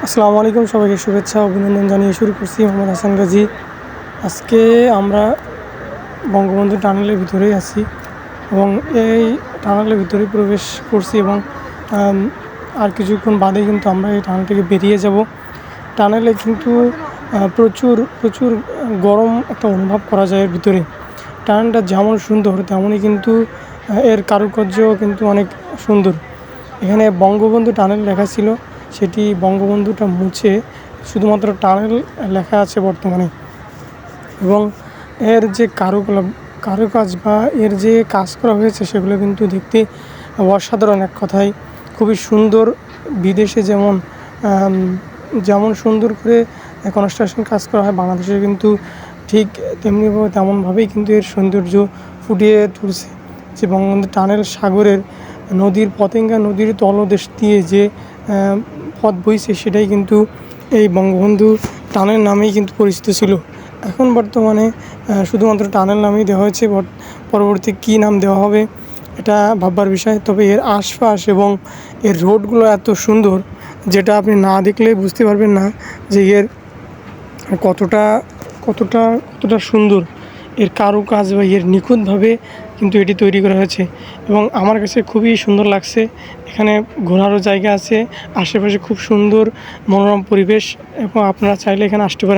আসসালামু আলাইকুম, সবাইকে শুভেচ্ছা অভিনন্দন জানিয়ে শুরু করছি। মোহাম্মদ হাসান গাজী। আজকে আমরা বঙ্গবন্ধু টানেলের ভিতরেই আছি এবং এই টানেলের ভিতরে প্রবেশ করছি এবং আর কিছুক্ষণ বাদে কিন্তু আমরা এই টানেল থেকে বেরিয়ে যাব। টানেলে কিন্তু প্রচুর প্রচুর গরম একটা অনুভব করা যায় এর ভিতরে। টানেলটা যেমন সুন্দর তেমনই কিন্তু এর কারুকার্যও কিন্তু অনেক সুন্দর। এখানে বঙ্গবন্ধু টানেল লেখা ছিল, সেটি বঙ্গবন্ধুটা মুছে শুধুমাত্র টানেল লেখা আছে বর্তমানে। এবং এর যে কারুকাজ বা এর যে কাজ করা হয়েছে সেগুলো কিন্তু দেখতে অসাধারণ। এক কথায় খুবই সুন্দর। বিদেশে যেমন সুন্দর করে কনস্ট্রাকশন কাজ করা হয়, বাংলাদেশে কিন্তু ঠিক তেমনভাবেই কিন্তু এর সৌন্দর্য ফুটিয়ে তুলছে। যে বঙ্গবন্ধু টানেল সাগরের নদীর পতেঙ্গা নদীর তলদেশ দিয়ে যে পথ বইছে সেটাই কিন্তু এই বঙ্গবন্ধু টানেল নামেই কিন্তু পরিচিত ছিল। এখন বর্তমানে শুধুমাত্র টানেল নামেই দেওয়া হয়েছে। পরবর্তী কী নাম দেওয়া হবে এটা ভাববার বিষয়। তবে এর আশপাশ এবং এর রোডগুলো এত সুন্দর, যেটা আপনি না দেখলে বুঝতে পারবেন না যে এর কতটা কতটা কতটা সুন্দর। এর কারুকাজ বা এর নিখুঁতভাবে কিন্তু এটি তৈরি করা হয়েছে এবং আমার কাছে খুবই সুন্দর লাগছে। এখানে ঘোরারও জায়গা আছে, আশেপাশে খুব সুন্দর মনোরম পরিবেশ এবং আপনারা চাইলে এখানে আসতে পারেন।